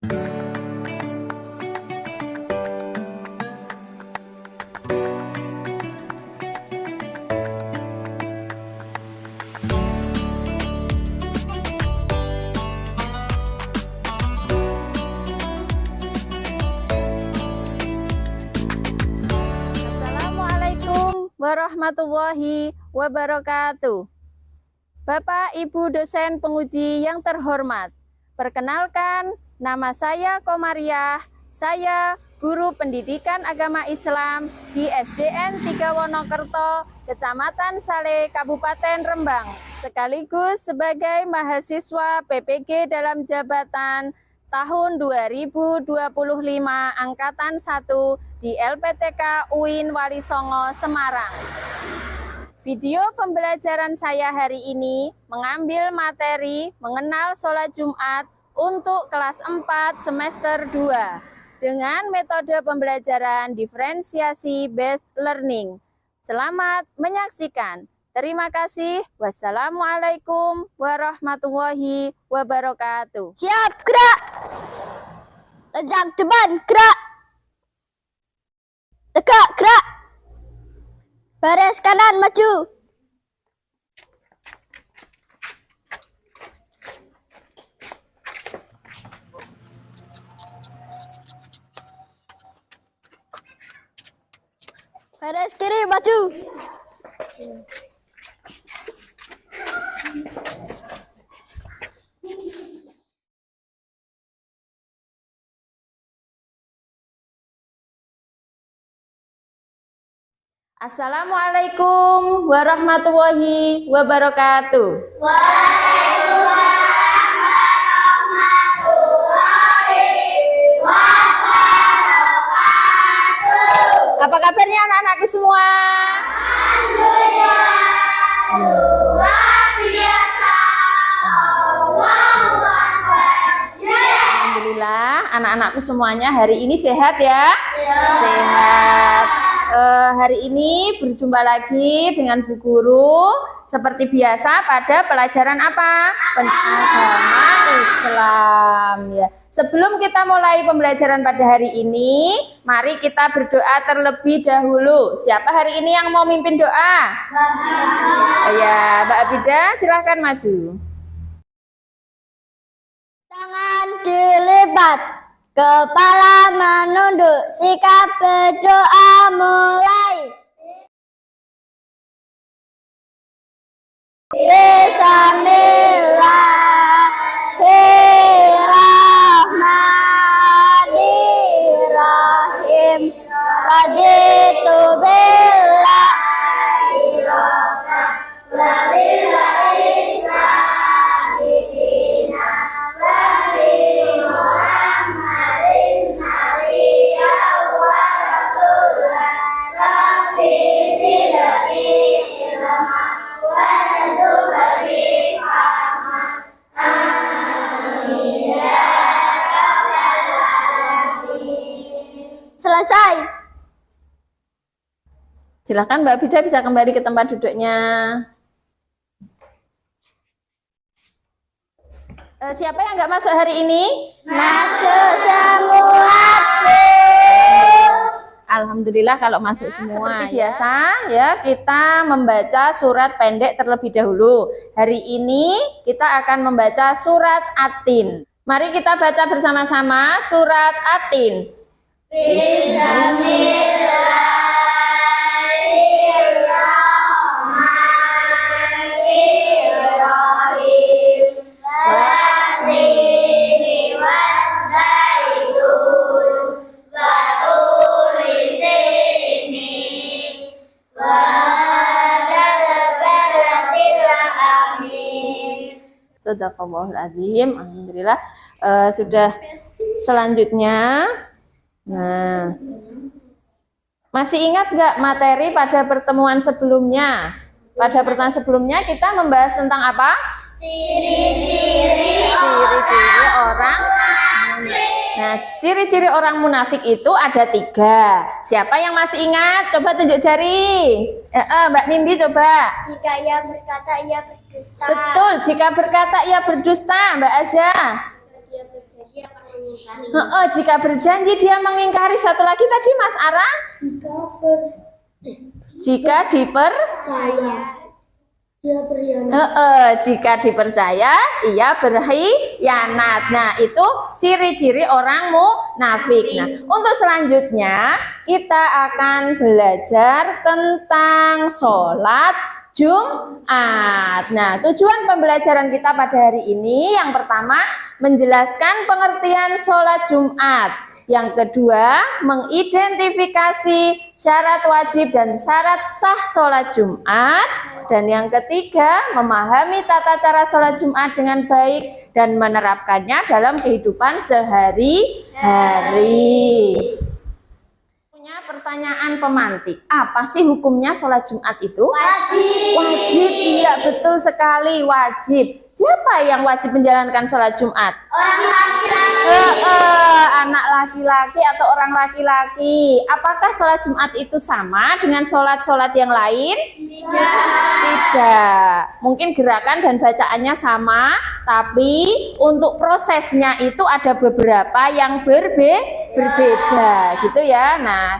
Warahmatullahi wabarakatuh. Bapak, Ibu dosen penguji yang terhormat, perkenalkan, nama saya Komariah. Saya guru pendidikan agama Islam di SDN 3 Wonokerto, Kecamatan Saleh, Kabupaten Rembang, sekaligus sebagai mahasiswa PPG dalam jabatan tahun 2025 Angkatan 1 di LPTK UIN Walisongo, Semarang. Video pembelajaran saya hari ini mengambil materi mengenal sholat Jumat untuk kelas 4 semester 2 dengan metode pembelajaran diferensiasi based learning. Selamat menyaksikan. Terima kasih. Wassalamualaikum warahmatullahi wabarakatuh. Siap, gerak. Tegak depan, gerak. Tegak, gerak. Baris kanan, maju. Baris kiri, maju. Assalamualaikum warahmatullahi wabarakatuh. Waalaikumsalam warahmatullahi wabarakatuh. Apa kabarnya anak-anakku semua? Alhamdulillah, luar biasa. Allahu Akbar. Alhamdulillah, anak-anakku semuanya hari ini sehat ya? Sehat. Hari ini berjumpa lagi dengan Bu Guru seperti biasa pada pelajaran apa? Agama Islam ya. Sebelum kita mulai pembelajaran pada hari ini, mari kita berdoa terlebih dahulu. Siapa hari ini yang mau mimpin doa? Ya, Mbak Abida, silahkan maju. Tangan dilipat, kepala menunduk, sikap berdoa mulai. Bismillahirrahmanirrahim. Raditu billahi rabban wa bil Islami dinan wa bi Muhammadin nabiyyan wa rasulan. Rabbi zidni ilman wa rzuqni fahman. Amin ya rabbal alamin. Selesai. Silakan Mbak Abida bisa kembali ke tempat duduknya. Siapa yang nggak masuk hari ini? Masuk semua, Bu. Alhamdulillah kalau masuk semua. Seperti biasa ya, kita membaca surat pendek terlebih dahulu. Hari ini kita akan membaca surat At-Tin. Mari kita baca bersama-sama surat At-Tin. Bismillahirrahmanirrahim. Wat-tini was-zaitun wa turi sinin wa hadzal balatil amin. Shadaqallahul azim. Alhamdulillah. Sudah selanjutnya. Nah, masih ingat nggak materi pada pertemuan sebelumnya? Pada pertemuan sebelumnya kita membahas tentang apa? Ciri-ciri orang munafik. Nah, ciri-ciri orang munafik itu ada 3. Siapa yang masih ingat? Coba tunjuk jari. Mbak Nindi coba. Jika ia berkata ia berdusta. Betul, jika berkata ia berdusta, Mbak Azza. Dia berjanji akan Jika berjanji dia mengingkari. Satu lagi tadi Mas Ara. Jika Percaya. Dia berkhianat. jika dipercaya ia berkhianat. Nah, itu ciri-ciri orang munafik. Nah, untuk selanjutnya kita akan belajar tentang sholat Jumat. Nah, tujuan pembelajaran kita pada hari ini yang pertama menjelaskan pengertian sholat Jumat. Yang kedua, mengidentifikasi syarat wajib dan syarat sah sholat Jumat. Dan yang ketiga, memahami tata cara sholat Jumat dengan baik dan menerapkannya dalam kehidupan sehari-hari. Punya pertanyaan pemantik, apa sih hukumnya sholat Jumat itu? Wajib. Wajib, iya betul sekali, wajib. Siapa yang wajib menjalankan sholat Jumat? Orang laki-laki. Anak laki-laki atau orang laki-laki. Apakah sholat Jumat itu sama dengan sholat-sholat yang lain? Tidak. Mungkin gerakan dan bacaannya sama, tapi untuk prosesnya itu ada beberapa yang berbeda, gitu ya. Nah,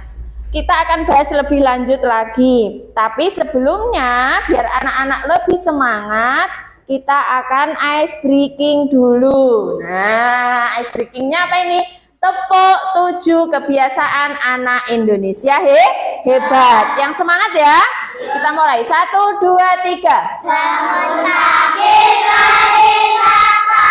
kita akan bahas lebih lanjut lagi. Tapi sebelumnya, biar anak-anak lebih semangat, kita akan ice breaking dulu. Nah, ice breakingnya apa ini? Tepuk 7 kebiasaan anak Indonesia hebat. Yang semangat ya. Kita mulai. 1, 2, 3. Bangun pagi, berolahraga.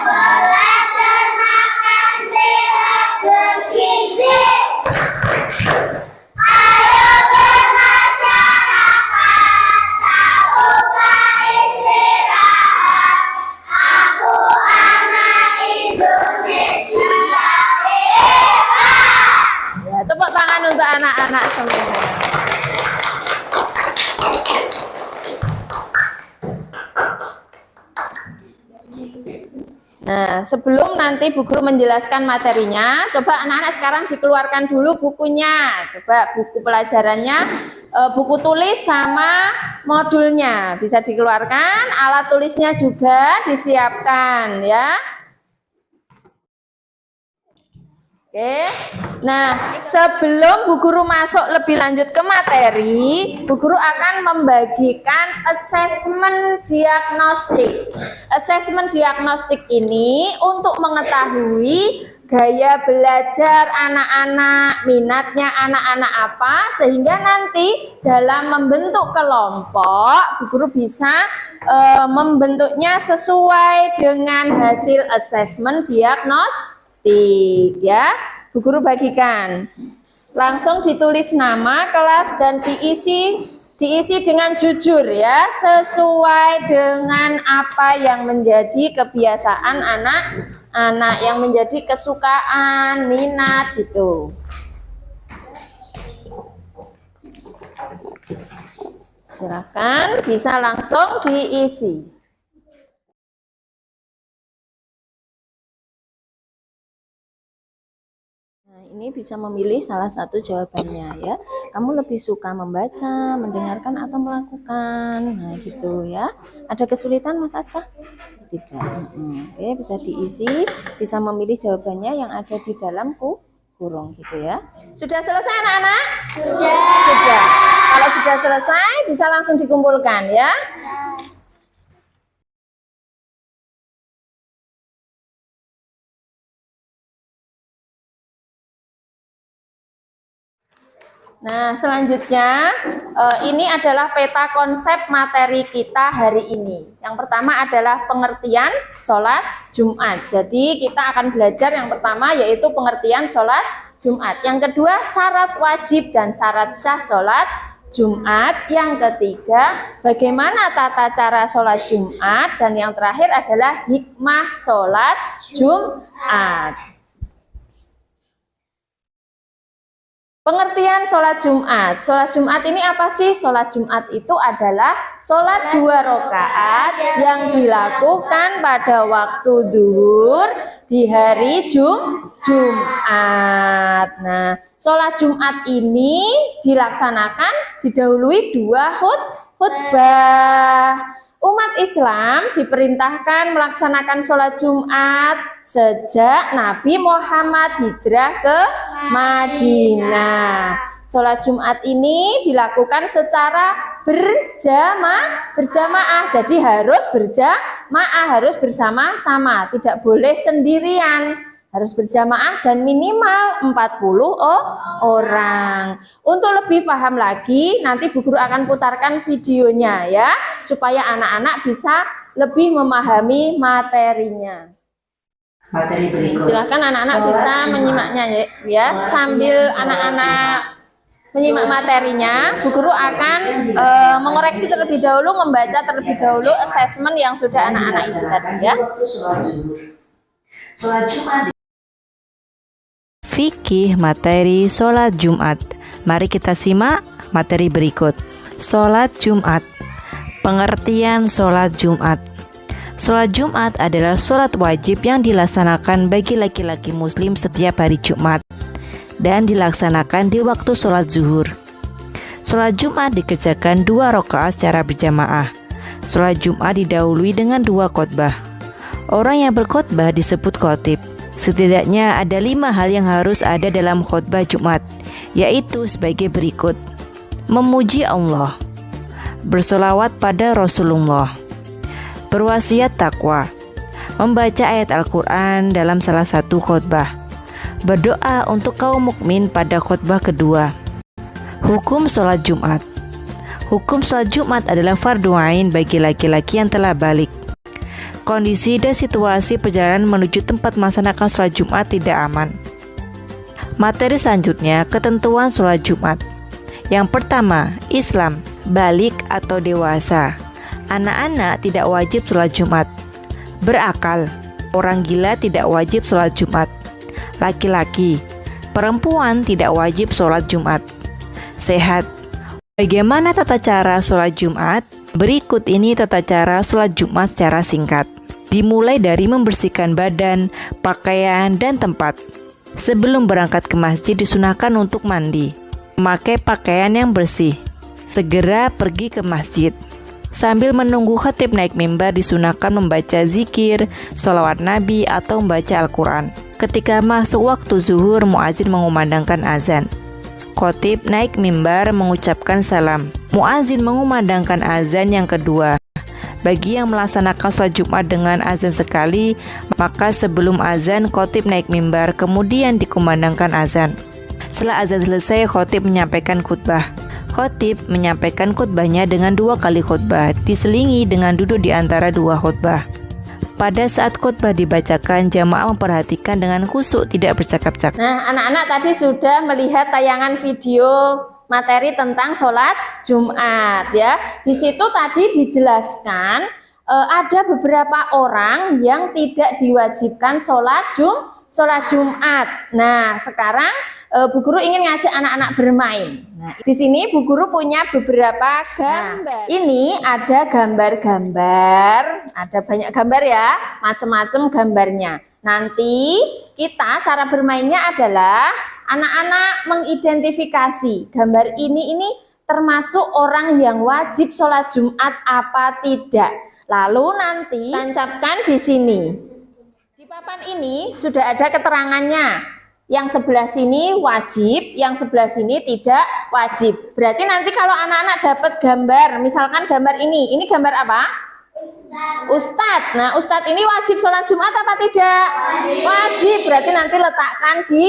Belajar makan sehat bergizi. Ayo bermasyarakat, tak lupa istirahat. Aku anak Indonesia hebat. Ya, tepuk tangan untuk anak-anak semua. Nah, sebelum nanti Bu Guru menjelaskan materinya, coba anak-anak sekarang dikeluarkan dulu bukunya. Coba buku pelajarannya, buku tulis sama modulnya bisa dikeluarkan, alat tulisnya juga disiapkan ya. Oke. Nah, sebelum Bu Guru masuk lebih lanjut ke materi, Bu Guru akan membagikan asesmen diagnostik. Asesmen diagnostik ini untuk mengetahui gaya belajar anak-anak, minatnya anak-anak apa, sehingga nanti dalam membentuk kelompok, Bu Guru bisa membentuknya sesuai dengan hasil asesmen diagnostik. Ya, Bu Guru bagikan. Langsung ditulis nama, kelas dan diisi dengan jujur ya, sesuai dengan apa yang menjadi kebiasaan anak-anak, yang menjadi kesukaan, minat gitu. Silakan bisa langsung diisi. Ini bisa memilih salah satu jawabannya ya. Kamu lebih suka membaca, mendengarkan atau melakukan? Nah, gitu ya. Ada kesulitan Mas Aska? Tidak. Oke, bisa diisi, bisa memilih jawabannya yang ada di dalam kurung gitu ya. Sudah selesai anak-anak? Sudah. Kalau sudah selesai bisa langsung dikumpulkan ya. Nah, selanjutnya ini adalah peta konsep materi kita hari ini. Yang pertama adalah pengertian sholat Jumat. Jadi kita akan belajar yang pertama yaitu pengertian sholat Jumat. Yang kedua syarat wajib dan syarat sah sholat Jumat. Yang ketiga bagaimana tata cara sholat Jumat. Dan yang terakhir adalah hikmah sholat Jumat. Pengertian sholat Jumat. Sholat Jumat ini apa sih? Sholat Jumat itu adalah sholat 2 rakaat yang dilakukan pada waktu zuhur di hari Jumat. Nah, sholat Jumat ini dilaksanakan didahului 2 khutbah. Umat Islam diperintahkan melaksanakan sholat Jumat sejak Nabi Muhammad hijrah ke Madinah. Sholat Jumat ini dilakukan secara berjamaah. Jadi harus berjamaah, harus bersama-sama, tidak boleh sendirian. Harus berjamaah dan minimal 40 orang. Untuk lebih paham lagi, nanti Bu Guru akan putarkan videonya ya, supaya anak-anak bisa lebih memahami materinya. Materi berikut. Silakan anak-anak bisa menyimaknya ya, sambil anak-anak menyimak materinya, Bu Guru akan mengoreksi terlebih dahulu, membaca terlebih dahulu asesmen yang sudah anak-anak isi tadi ya. Sholat Jumat. Fikih materi sholat Jumat. Mari kita simak materi berikut. Sholat Jumat. Pengertian sholat Jumat. Sholat Jumat adalah sholat wajib yang dilaksanakan bagi laki-laki muslim setiap hari Jumat dan dilaksanakan di waktu sholat zuhur. Sholat Jumat dikerjakan 2 rakaat secara berjamaah. Sholat Jumat didahului dengan 2 khotbah. Orang yang berkhotbah disebut khatib. Setidaknya ada 5 hal yang harus ada dalam khotbah Jumat, yaitu sebagai berikut: memuji Allah, bersolawat pada Rasulullah, berwasiat takwa, membaca ayat Al-Quran dalam salah satu khotbah, berdoa untuk kaum mukmin pada khotbah kedua. Hukum sholat Jumat. Hukum sholat Jumat adalah fardu ain bagi laki-laki yang telah balik. Kondisi dan situasi perjalanan menuju tempat melaksanakan sholat Jumat tidak aman. Materi selanjutnya, ketentuan sholat Jumat. Yang pertama, Islam, balik atau dewasa. Anak-anak tidak wajib sholat Jumat. Berakal, orang gila tidak wajib sholat Jumat. Laki-laki, perempuan tidak wajib sholat Jumat. Sehat. Bagaimana tata cara sholat Jumat? Berikut ini tata cara sholat Jumat secara singkat. Dimulai dari membersihkan badan, pakaian, dan tempat. Sebelum berangkat ke masjid disunahkan untuk mandi, memakai pakaian yang bersih. Segera pergi ke masjid. Sambil menunggu khatib naik mimbar disunahkan membaca zikir, sholawat Nabi, atau membaca Al-Quran. Ketika masuk waktu zuhur, muazin mengumandangkan azan. Khatib naik mimbar mengucapkan salam. Muazin mengumandangkan azan yang kedua. Bagi yang melaksanakan sholat Jumat dengan azan sekali, maka sebelum azan khatib naik mimbar, kemudian dikumandangkan azan. Setelah azan selesai, khatib menyampaikan khutbah. Khatib menyampaikan khutbahnya dengan 2 kali khutbah, diselingi dengan duduk di antara 2 khutbah. Pada saat khutbah dibacakan, jamaah memperhatikan dengan khusyuk, tidak bercakap-cakap. Nah, anak-anak tadi sudah melihat tayangan video materi tentang sholat Jumat ya. Di situ tadi dijelaskan ada beberapa orang yang tidak diwajibkan sholat Jumat. Nah, sekarang Bu Guru ingin ngajak anak-anak bermain. Nah, di sini Bu Guru punya beberapa gambar. Ini ada gambar-gambar, ada banyak gambar ya, macam-macam gambarnya. Nanti kita cara bermainnya adalah anak-anak mengidentifikasi gambar ini termasuk orang yang wajib sholat Jumat apa tidak. Lalu nanti tancapkan di sini. Di papan ini sudah ada keterangannya. Yang sebelah sini wajib, yang sebelah sini tidak wajib. Berarti nanti kalau anak-anak dapat gambar, misalkan gambar ini gambar apa? Ustadz. Nah, Ustadz ini wajib sholat Jumat apa tidak? Wajib. Berarti nanti letakkan di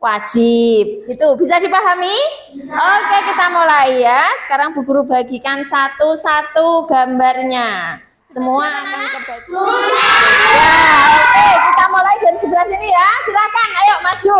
wajib. Itu bisa dipahami? Oke, kita mulai ya. Sekarang Bu Guru bagikan satu-satu gambarnya. Semua akan kebaca. Ya, oke, kita mulai dari sebelah sini ya. Silakan, ayo maju.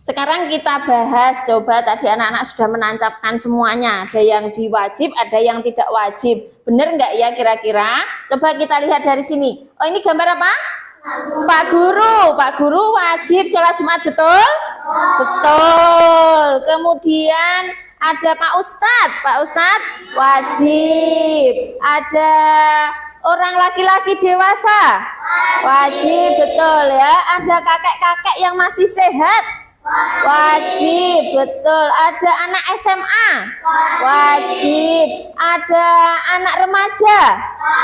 Sekarang kita bahas, coba tadi anak-anak sudah menancapkan semuanya. Ada yang diwajib, ada yang tidak wajib. Benar nggak ya kira-kira? Coba kita lihat dari sini. Oh, ini gambar apa? Pak Guru wajib sholat Jumat, betul? Betul. Kemudian ada Pak Ustadz wajib. Ada orang laki-laki dewasa wajib, betul ya. Ada kakek-kakek yang masih sehat wajib, betul. Ada anak SMA wajib. Ada anak remaja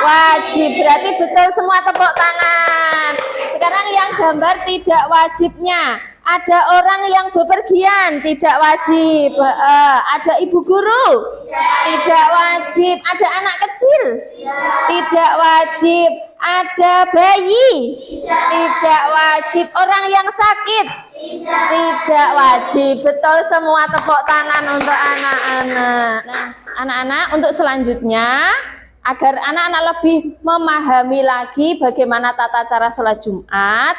wajib. Berarti betul semua, tepuk tangan. Sekarang yang gambar tidak wajibnya. Ada orang yang bepergian tidak wajib. Ada ibu guru tidak wajib. Ada anak kecil tidak wajib. Ada bayi tidak wajib. Orang yang sakit tidak wajib. Betul semua, tepuk tangan untuk anak-anak. Nah, anak-anak, untuk selanjutnya, agar anak-anak lebih memahami lagi bagaimana tata cara sholat Jumat,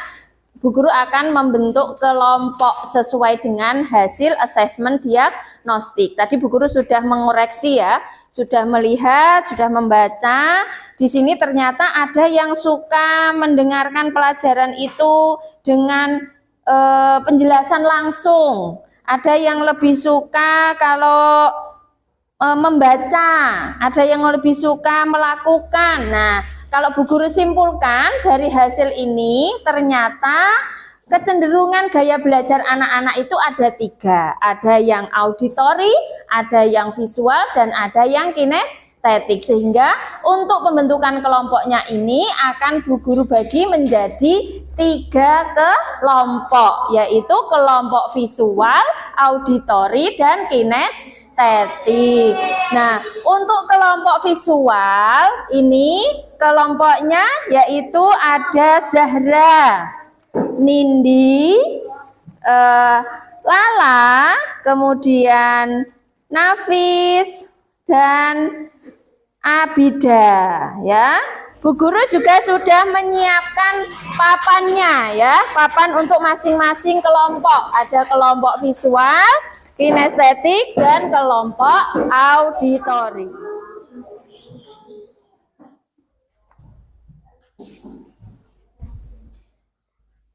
Bu Guru akan membentuk kelompok sesuai dengan hasil asesmen diagnostik. Tadi Bu Guru sudah mengoreksi ya, sudah melihat, sudah membaca. Di sini ternyata ada yang suka mendengarkan pelajaran itu dengan penjelasan langsung. Ada yang lebih suka kalau membaca, ada yang lebih suka melakukan. Nah, kalau Bu Guru simpulkan dari hasil ini, ternyata kecenderungan gaya belajar anak-anak itu ada 3. Ada yang auditori, ada yang visual, dan ada yang kinestetik. Sehingga untuk pembentukan kelompoknya ini akan Bu Guru bagi menjadi 3 kelompok, yaitu kelompok visual, auditori, dan kinestetik. Nah, untuk kelompok visual ini kelompoknya yaitu ada Zahra, Nindi, Lala, kemudian Nafis, dan Abida ya. Bu Guru juga sudah menyiapkan papannya ya, papan untuk masing-masing kelompok. Ada kelompok visual, kinestetik, dan kelompok auditori.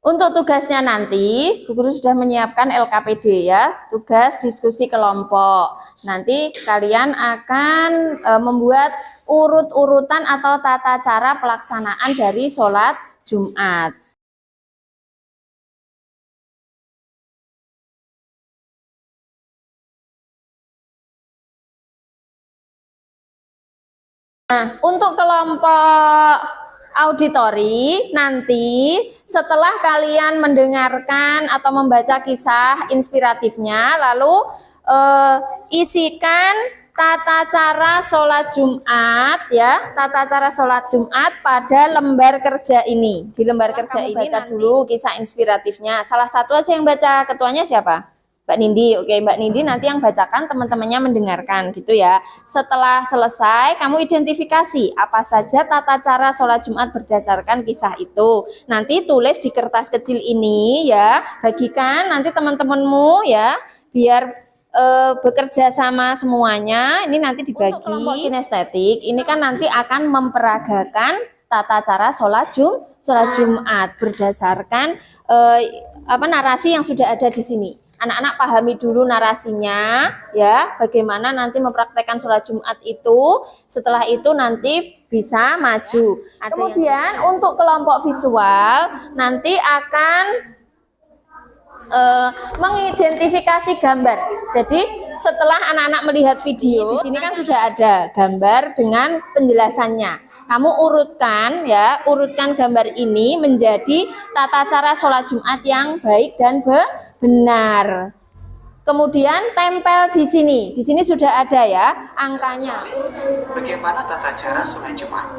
Untuk tugasnya nanti, Bu Guru sudah menyiapkan LKPD ya, tugas diskusi kelompok. Nanti kalian akan membuat urut-urutan atau tata cara pelaksanaan dari sholat Jumat. Nah, untuk kelompok auditori nanti setelah kalian mendengarkan atau membaca kisah inspiratifnya, lalu isikan tata cara sholat Jumat ya, tata cara sholat Jumat pada lembar kerja ini. Di lembar kerja ini baca dulu kisah inspiratifnya. Salah satu aja yang baca, ketuanya siapa? Mbak Nindi. Oke, Mbak Nindi nanti yang bacakan, teman-temannya mendengarkan gitu ya. Setelah selesai, kamu identifikasi apa saja tata cara sholat Jumat berdasarkan kisah itu. Nanti tulis di kertas kecil ini ya, bagikan nanti teman-temanmu ya, biar bekerja sama semuanya. Ini nanti dibagi. Untuk kelompok kinestetik, ini kan nanti akan memperagakan tata cara sholat Jumat berdasarkan narasi yang sudah ada di sini. Anak-anak pahami dulu narasinya ya, bagaimana nanti mempraktekkan sholat Jumat itu. Setelah itu nanti bisa maju. Kemudian untuk kelompok visual nanti akan mengidentifikasi gambar. Jadi setelah anak-anak melihat video, di sini kan sudah ada gambar dengan penjelasannya. Kamu urutkan ya, urutkan gambar ini menjadi tata cara sholat Jumat yang baik dan benar. Kemudian tempel di sini. Di sini sudah ada ya angkanya. Bagaimana tata cara sholat Jumat?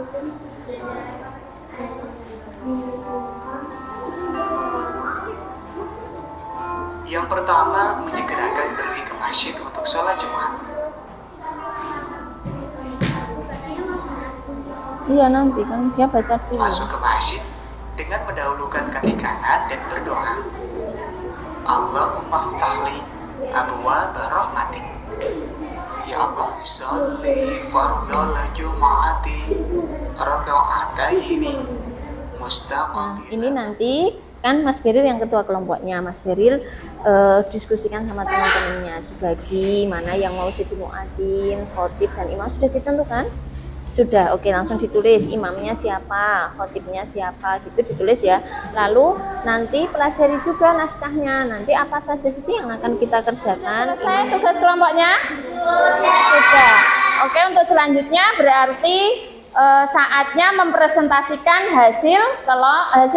Yang pertama, menyegerakan pergi ke masjid untuk sholat Jumat. Iya, nanti kan dia baca dulu. Masuk ke masjid dengan mendahulukan kaki kanan dan berdoa. Allahumma ftahli abwaab rahmatik. Ya Allah, sholli fardhal Jum'ati raka'ataini mustaqbil. Ini nanti kan Mas Beril yang ketua kelompoknya. Mas Beril diskusikan sama teman-temannya, dibagi mana yang mau jadi muadzin, khotib dan imam. Sudah ditentukan? Sudah. Oke, langsung ditulis imamnya siapa, khotibnya siapa, gitu ditulis ya. Lalu nanti pelajari juga naskahnya. Nanti apa saja sih yang akan kita kerjakan? Selesai tugas kelompoknya? Sudah. Oke, untuk selanjutnya berarti saatnya mempresentasikan hasil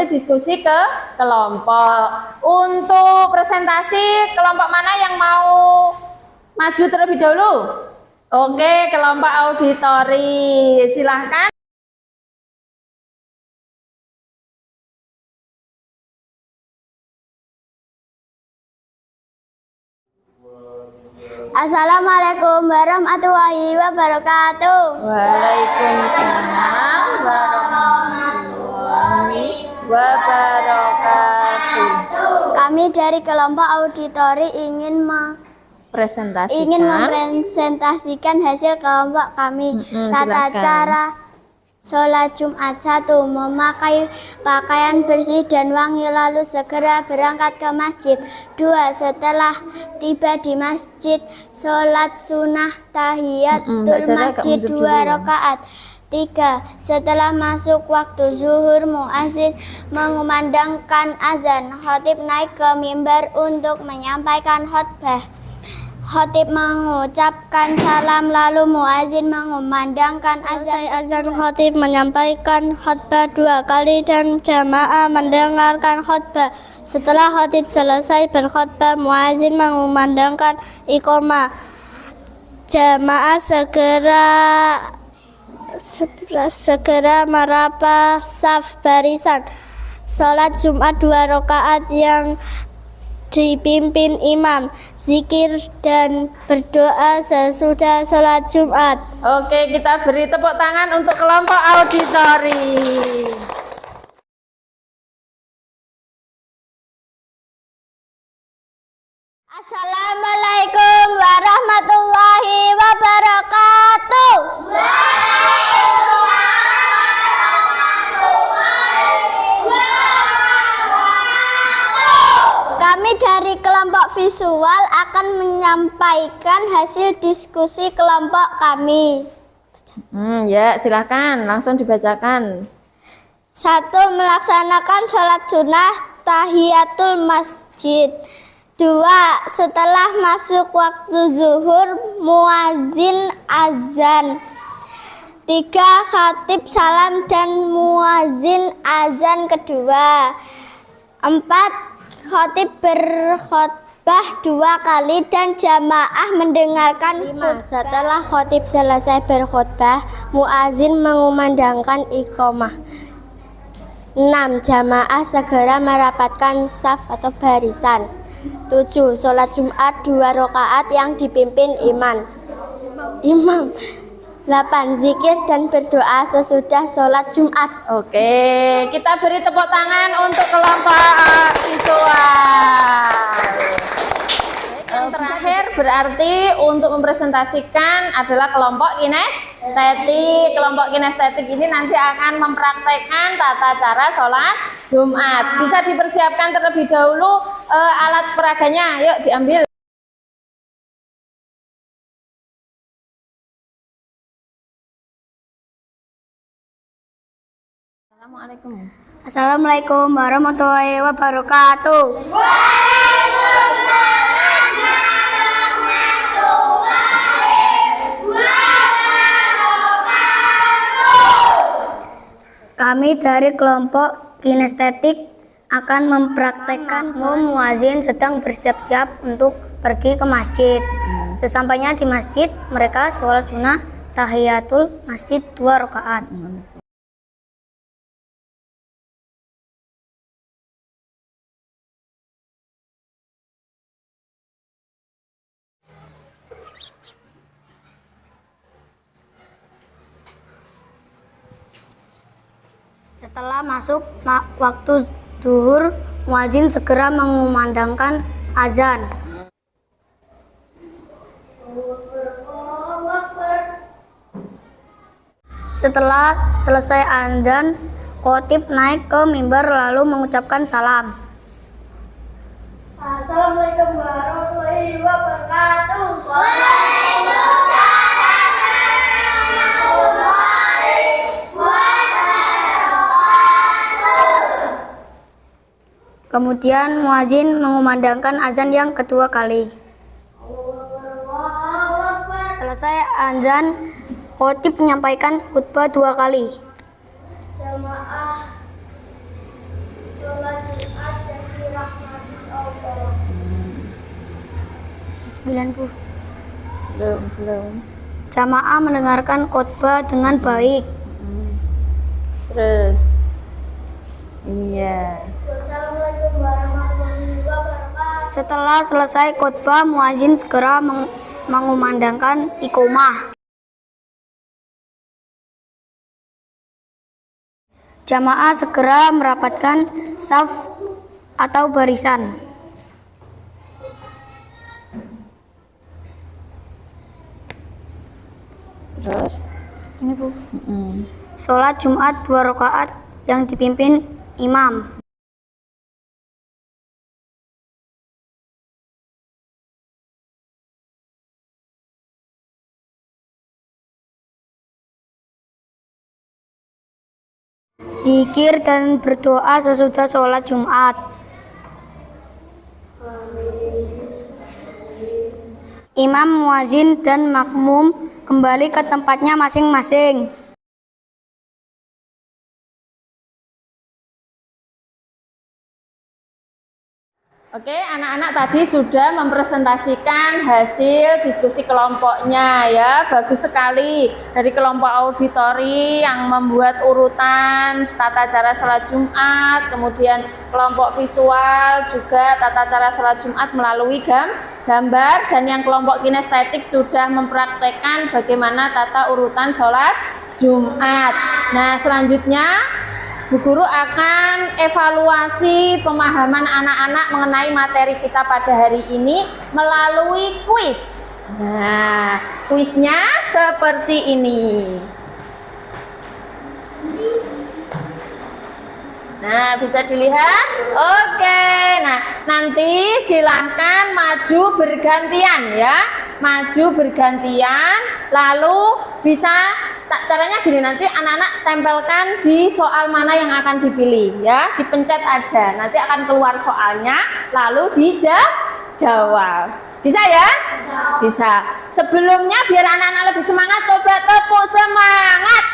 diskusi ke kelompok. Untuk presentasi, kelompok mana yang mau maju terlebih dahulu? Oke, kelompok auditori, silahkan. Assalamualaikum warahmatullahi wabarakatuh. Waalaikumsalam warahmatullahi wabarakatuh. Kami dari kelompok auditori ingin mempresentasikan hasil kelompok kami. Tata silakan. cara sholat Jumat: 1. Memakai pakaian bersih dan wangi lalu segera berangkat ke masjid. 2. Setelah tiba di masjid, sholat sunnah tahiyatul masjid 2 rakaat. 3. Setelah masuk waktu zuhur, muazin mengumandangkan azan. Khatib naik ke mimbar untuk menyampaikan khutbah. Khatib mengucapkan salam lalu muazin mengumandangkan azan. Selesai azan, khatib menyampaikan khutbah 2 kali dan jamaah mendengarkan khutbah. Setelah khatib selesai berkhutbah, muazin mengumandangkan iqamah. Jamaah segera merapah saf barisan. Salat Jumat 2 rakaat yang dipimpin imam, zikir dan berdoa sesudah sholat Jumat. Oke, kita beri tepuk tangan untuk kelompok auditori. Assalamualaikum warahmatullahi wabarakatuh. Kami dari kelompok visual akan menyampaikan hasil diskusi kelompok kami. Ya, silakan langsung dibacakan. 1. Melaksanakan sholat sunnah tahiyatul masjid. 2. Setelah masuk waktu zuhur, muazin azan. 3. Khatib salam dan muazin azan kedua. 4. Khatib berkhutbah 2 kali dan jamaah mendengarkan. 5. Setelah khatib selesai berkhutbah, muazin mengumandangkan iqamah. 6. Jamaah segera merapatkan saf atau barisan. 7. Sholat Jumat 2 rakaat yang dipimpin imam. 8. Zikir dan berdoa sesudah sholat Jumat. Oke, kita beri tepuk tangan untuk kelompok visual. Yang terakhir berarti untuk mempresentasikan adalah kelompok kinestetik. Kelompok kinestetik ini nanti akan mempraktekkan tata cara sholat Jumat. Bisa dipersiapkan terlebih dahulu alat peraganya. Yuk diambil. Assalamualaikum warahmatullahi wabarakatuh. Kami dari kelompok kinestetik akan mempraktekkan muazin sedang bersiap-siap untuk pergi ke masjid. Sesampainya di masjid, mereka sholat sunnah tahiyatul masjid 2 rakaat. Setelah masuk waktu zuhur, muazin segera mengumandangkan azan. Setelah selesai azan, Khotib naik ke mimbar lalu mengucapkan salam. Assalamualaikum warahmatullahi wabarakatuh. Kemudian muazin mengumandangkan azan yang kedua kali. Selesai azan, khotib menyampaikan khutbah 2 kali. Jamaah sholat Jumat yang dirahmati Allah. 90. Belum. Jamaah mendengarkan khutbah dengan baik. Terus ini ya. Wassalamualaikum warahmatullahi wabarakatuh. Setelah selesai khutbah, muazin segera mengumandangkan iqomah. Jamaah segera merapatkan saf atau barisan. Terus Ini Bu. Sholat Jumat 2 rakaat yang dipimpin imam. Zikir dan berdoa sesudah sholat Jumat. Imam, muazin, dan makmum kembali ke tempatnya masing-masing. Oke, anak-anak tadi sudah mempresentasikan hasil diskusi kelompoknya ya. Bagus sekali. Dari kelompok auditori yang membuat urutan tata cara sholat Jumat, kemudian kelompok visual juga tata cara sholat Jumat melalui gambar, dan yang kelompok kinestetik sudah mempraktekkan bagaimana tata urutan sholat Jumat. Nah, selanjutnya Bu Guru akan evaluasi pemahaman anak-anak mengenai materi kita pada hari ini melalui kuis. Nah, kuisnya seperti ini. Nah, bisa dilihat? Oke. Nah, nanti silahkan maju bergantian ya. Maju bergantian, lalu bisa caranya gini, nanti anak-anak tempelkan di soal mana yang akan dipilih ya, dipencet aja, nanti akan keluar soalnya, lalu dijawab. Bisa ya? Bisa. Sebelumnya biar anak-anak lebih semangat, coba tepuk semangat.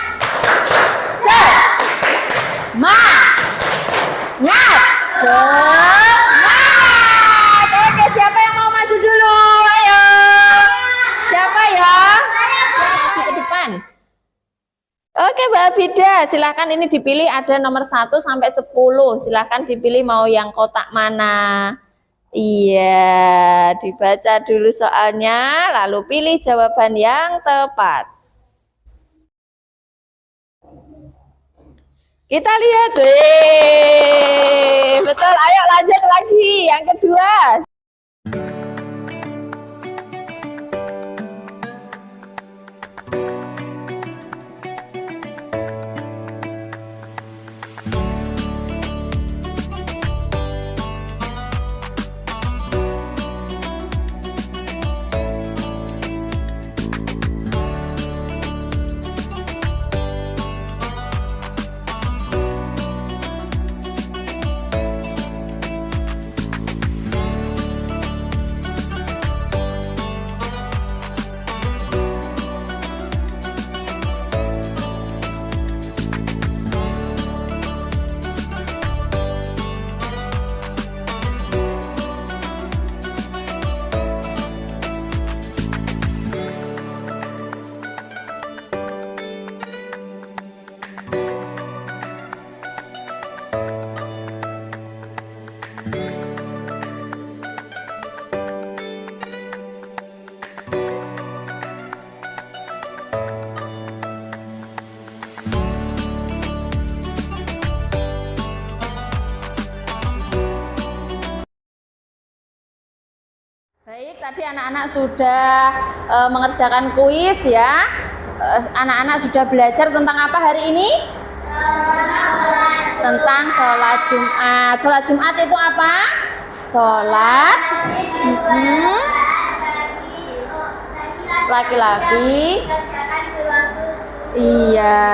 Semangat. Oke, siapa yang mau maju dulu? Ayo. Siapa ya? Maju ke depan. Oke, Mbak Bida, silahkan ini dipilih, ada nomor 1 sampai 10. Silahkan dipilih mau yang kotak mana. Iya, dibaca dulu soalnya, lalu pilih jawaban yang tepat. Kita lihat, betul, ayo lanjut lagi, yang kedua. Baik, tadi anak-anak sudah mengerjakan kuis ya. Anak-anak sudah belajar tentang apa hari ini? Tentang sholat Jumat. Sholat Jumat itu apa? Sholat laki-laki. Iya,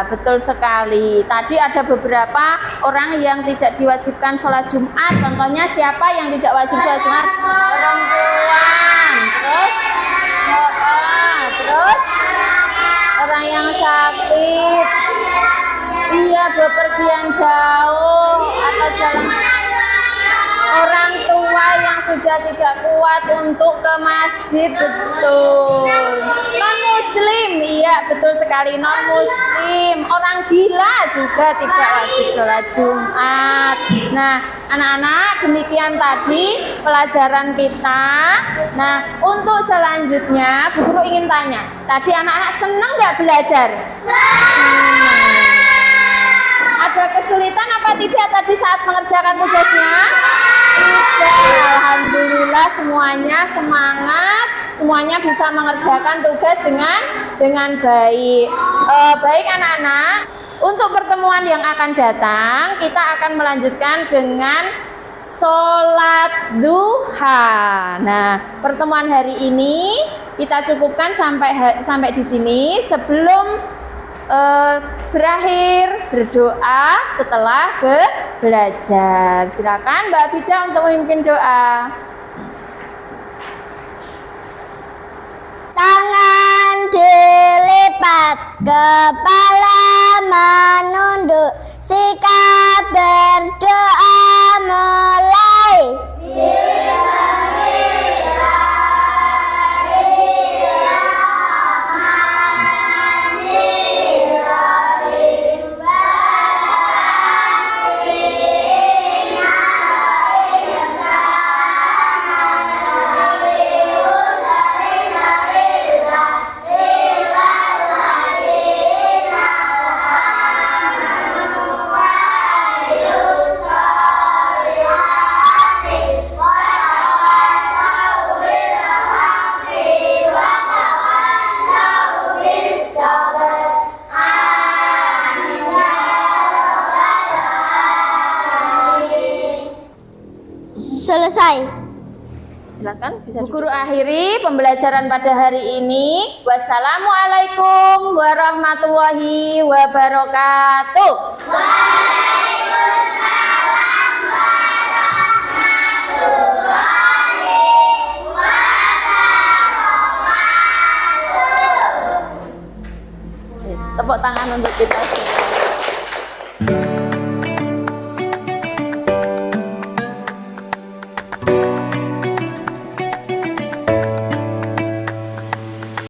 betul sekali. Tadi ada beberapa orang yang tidak diwajibkan sholat Jumat. Contohnya siapa yang tidak wajib sholat Jumat? Perempuan. Terus orang yang sakit. Iya, bepergian jauh atau jalan. Orang tua yang sudah tidak kuat untuk ke masjid, betul. Non muslim, iya betul sekali, non muslim. Orang gila juga tidak wajib sholat Jumat. Nah, anak-anak, demikian tadi pelajaran kita. Nah, untuk selanjutnya Bu Guru ingin tanya, tadi anak-anak senang nggak belajar? Ada kesulitan apa tidak tadi saat mengerjakan tugasnya? Tidak, alhamdulillah semuanya semangat, semuanya bisa mengerjakan tugas dengan baik. Baik anak-anak, untuk pertemuan yang akan datang kita akan melanjutkan dengan sholat duha. Nah, pertemuan hari ini kita cukupkan sampai di sini. Sebelum berakhir berdoa setelah belajar. Silakan Mbak Bida untuk memimpin doa. Tangan dilipat, kepala menunduk, sikap berdoa mulai. Selesai. Silakan bisa Bu Guru akhiri pembelajaran pada hari ini. Wassalamualaikum warahmatullahi wabarakatuh. Waalaikumsalam warahmatullahi wabarakatuh. Tepuk tangan untuk kita semua.